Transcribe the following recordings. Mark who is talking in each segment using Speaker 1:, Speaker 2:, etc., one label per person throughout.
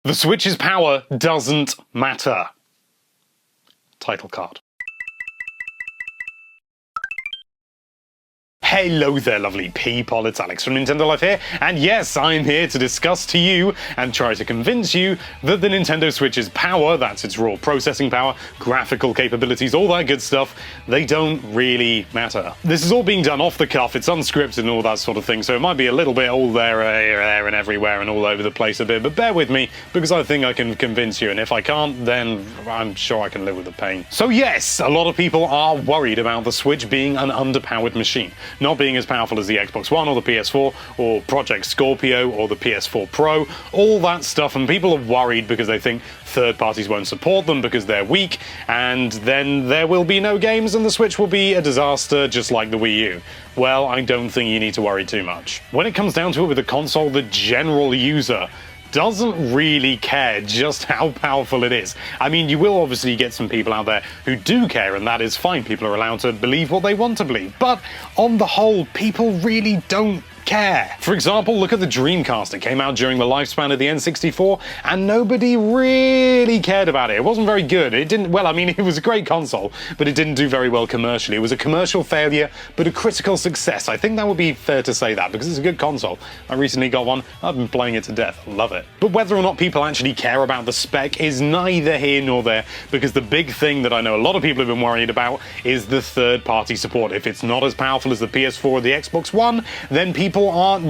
Speaker 1: The Switch's power doesn't matter. Title card. Hello there, lovely people, it's Alex from Nintendo Life here, and yes, I'm here to discuss to you and try to convince you that the Nintendo Switch's power, that's its raw processing power, graphical capabilities, all that good stuff, they don't really matter. This is all being done off the cuff, it's unscripted and all that sort of thing, so it might be a little bit all there and everywhere and all over the place a bit, but bear with me, because I think I can convince you, and if I can't, then I'm sure I can live with the pain. So yes, a lot of people are worried about the Switch being an underpowered machine. Not being as powerful as the Xbox One or the PS4 or Project Scorpio or the PS4 Pro, all that stuff, and people are worried because they think third parties won't support them because they're weak, and then there will be no games and the Switch will be a disaster just like the Wii U. Well, I don't think you need to worry too much. When it comes down to it with the console, the general user doesn't really care just how powerful it is. I mean, you will obviously get some people out there who do care, and that is fine. People are allowed to believe what they want to believe. But on the whole, people really don't care. For example, look at the Dreamcast. It came out during the lifespan of the N64, and nobody really cared about it. It wasn't very good. It didn't, well, I mean, it was a great console, but it didn't do very well commercially. It was a commercial failure, but a critical success. I think that would be fair to say that, because it's a good console. I recently got one. I've been playing it to death. Love it. But whether or not people actually care about the spec is neither here nor there, because the big thing that I know a lot of people have been worried about is the third-party support. If it's not as powerful as the PS4 or the Xbox One, then people aren't,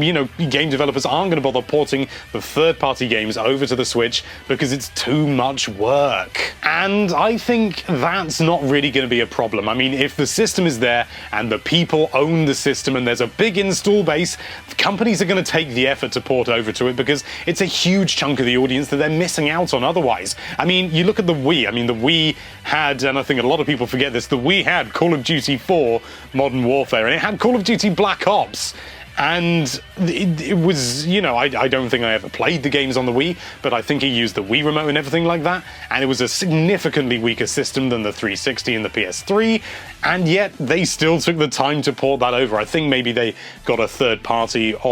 Speaker 1: game developers aren't going to bother porting the third-party games over to the Switch because it's too much work. And I think that's not really going to be a problem. I mean, if the system is there and the people own the system and there's a big install base, companies are going to take the effort to port over to it because it's a huge chunk of the audience that they're missing out on otherwise. I mean, you look at the Wii. I mean, the Wii had, and I think a lot of people forget this, the Wii had Call of Duty 4 Modern Warfare, and it had Call of Duty Black Ops. And it was, I don't think I ever played the games on the Wii, but I think it used the Wii remote and everything like that, and it was a significantly weaker system than the 360 and the PS3, and yet they still took the time to port that over. I think maybe they got a third party it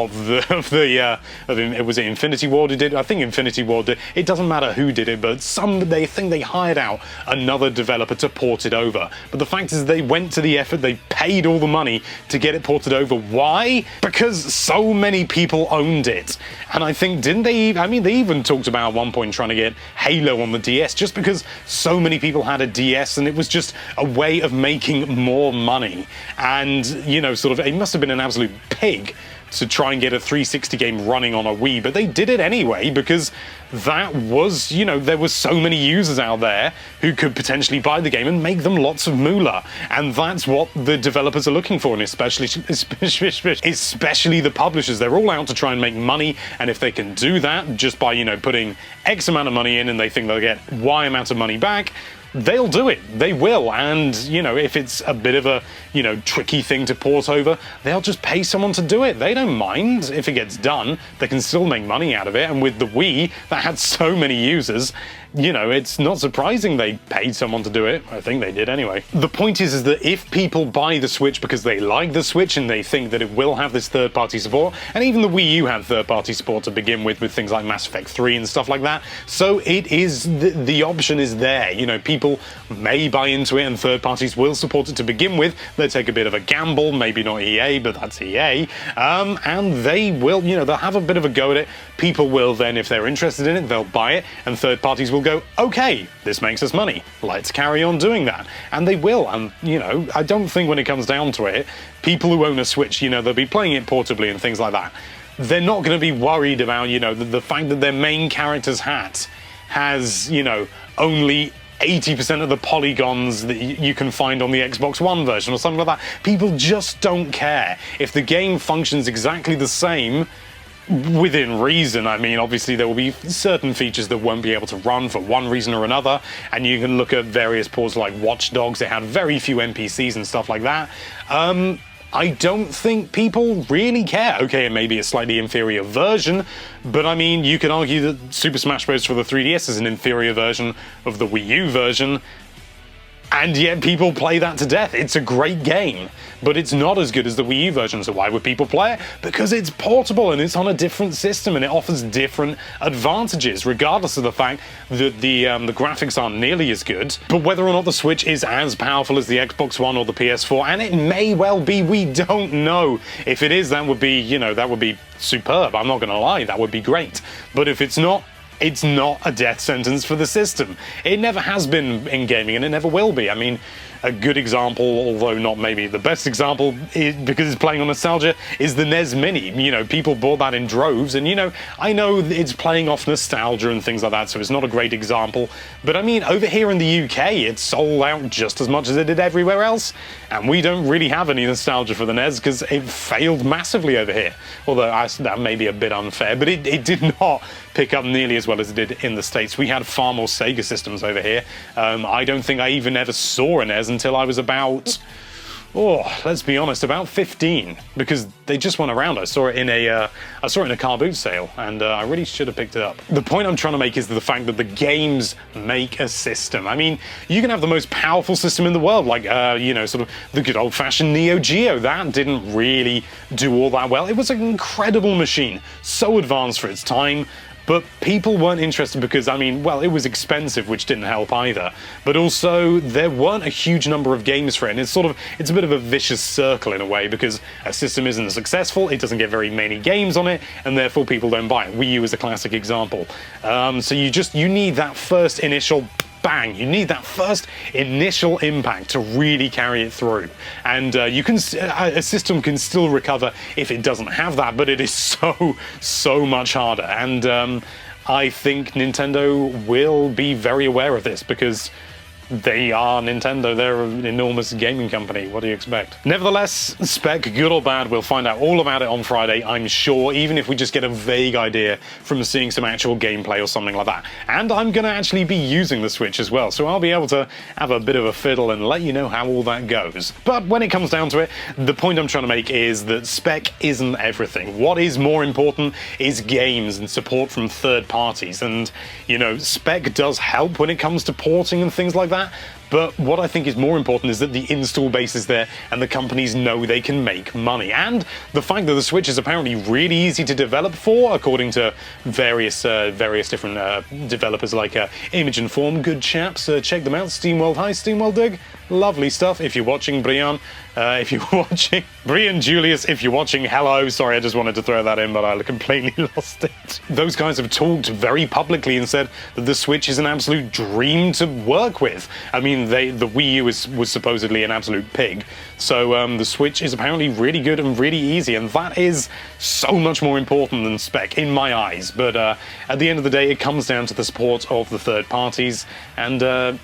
Speaker 1: was Infinity Ward who did it. I think Infinity Ward did. It doesn't matter who did it, but they think they hired out another developer to port it over. But the fact is they went to the effort, they paid all the money to get it ported over. Why? Because so many people owned it. And I think, didn't they, I mean, they even talked about at one point trying to get Halo on the DS just because so many people had a DS and it was just a way of making more money. And, it must have been an absolute pig to try and get a 360 game running on a Wii, but they did it anyway because that was, there were so many users out there who could potentially buy the game and make them lots of moolah, and that's what the developers are looking for, and especially the publishers. They're all out to try and make money, and if they can do that just by, putting X amount of money in and they think they'll get Y amount of money back, they'll do it. They will. And, if it's a bit of a, tricky thing to port over, they'll just pay someone to do it. They don't mind if it gets done. They can still make money out of it. And with the Wii, that had so many users, it's not surprising they paid someone to do it. I think they did anyway. The point is that if people buy the Switch because they like the Switch and they think that it will have this third-party support, and even the Wii U had third-party support to begin with things like Mass Effect 3 and stuff like that, so it is, the option is there. People may buy into it and third parties will support it to begin with. They take a bit of a gamble, maybe not EA, but that's EA, and they will, they'll have a bit of a go at it. People will then, if they're interested in it, they'll buy it, and third parties will go, okay, this makes us money, let's carry on doing that. And they will, and, I don't think when it comes down to it, people who own a Switch, they'll be playing it portably and things like that. They're not going to be worried about, the fact that their main character's hat has, only 80% of the polygons that you can find on the Xbox One version or something like that. People just don't care. If the game functions exactly the same, within reason. I mean, obviously there will be certain features that won't be able to run for one reason or another, and you can look at various ports like Watch Dogs. It had very few NPCs and stuff like that. I don't think people really care. Okay, it may be a slightly inferior version, but I mean, you could argue that Super Smash Bros. For the 3DS is an inferior version of the Wii U version. And yet people play that to death. It's a great game, but it's not as good as the Wii U version. So why would people play it? Because it's portable and it's on a different system and it offers different advantages, regardless of the fact that the graphics aren't nearly as good. But whether or not the Switch is as powerful as the Xbox One or the PS4, and it may well be, we don't know. If it is, that would be, you know, that would be superb. I'm not going to lie, that would be great. But if it's not a death sentence for the system. It never has been in gaming, and it never will be. I mean, a good example, although not maybe the best example, because it's playing on nostalgia, is the NES Mini. You know, people bought that in droves, and, you know, I know it's playing off nostalgia and things like that, so it's not a great example. But, I mean, over here in the UK, it sold out just as much as it did everywhere else, and we don't really have any nostalgia for the NES because it failed massively over here. Although, that may be a bit unfair, but it did not pick up nearly as well as it did in the States. We had far more Sega systems over here. I don't think I even ever saw a NES until I was about, let's be honest, about 15, because they just went around. I saw it in a car boot sale, and I really should have picked it up. The point I'm trying to make is the fact that the games make a system. I mean, you can have the most powerful system in the world, like, you know, sort of the good old-fashioned Neo Geo. That didn't really do all that well. It was an incredible machine, so advanced for its time. But people weren't interested because, I mean, well, it was expensive, which didn't help either. But also, there weren't a huge number of games for it. And it's a bit of a vicious circle in a way, because a system isn't successful, it doesn't get very many games on it, and therefore people don't buy it. Wii U is a classic example. So you need that first initial bang. You need that first initial impact to really carry it through. And a system can still recover if it doesn't have that, but it is so much harder. And I think Nintendo will be very aware of this, because they are Nintendo. They're an enormous gaming company. What do you expect? Nevertheless, spec, good or bad, we'll find out all about it on Friday, I'm sure, even if we just get a vague idea from seeing some actual gameplay or something like that. And I'm going to actually be using the Switch as well, so I'll be able to have a bit of a fiddle and let you know how all that goes. But when it comes down to it, the point I'm trying to make is that spec isn't everything. What is more important is games and support from third parties. And, you know, spec does help when it comes to porting and things like that. But what I think is more important is that the install base is there and the companies know they can make money. And the fact that the Switch is apparently really easy to develop for, according to various different developers like Image and Form, good chaps. Check them out. SteamWorld. Hi, SteamWorld Dig. Lovely stuff. If you're watching, Brian, Brian Julius, if you're watching, hello. Sorry, I just wanted to throw that in, but I completely lost it. Those guys have talked very publicly and said that the Switch is an absolute dream to work with. I mean, the Wii U was supposedly an absolute pig. So the Switch is apparently really good and really easy, and that is so much more important than spec in my eyes. But at the end of the day, it comes down to the support of the third parties, and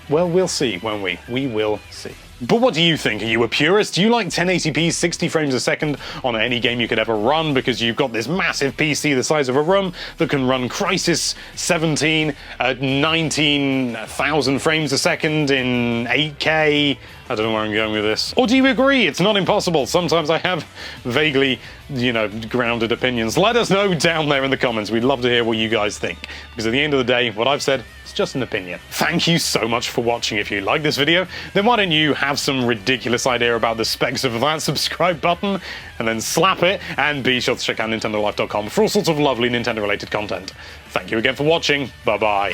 Speaker 1: well, we'll see, won't we? We will see. But what do you think? Are you a purist? Do you like 1080p 60 frames a second on any game you could ever run because you've got this massive PC the size of a room that can run Crysis 17 at 19,000 frames a second in 8K? I don't know where I'm going with this. Or do you agree it's not impossible? Sometimes I have vaguely, you know, grounded opinions. Let us know down there in the comments. We'd love to hear what you guys think. Because at the end of the day, what I've said, it's just an opinion. Thank you so much for watching. If you like this video, then why don't you have some ridiculous idea about the specs of that subscribe button, and then slap it, and be sure to check out NintendoLife.com for all sorts of lovely Nintendo-related content. Thank you again for watching. Bye-bye.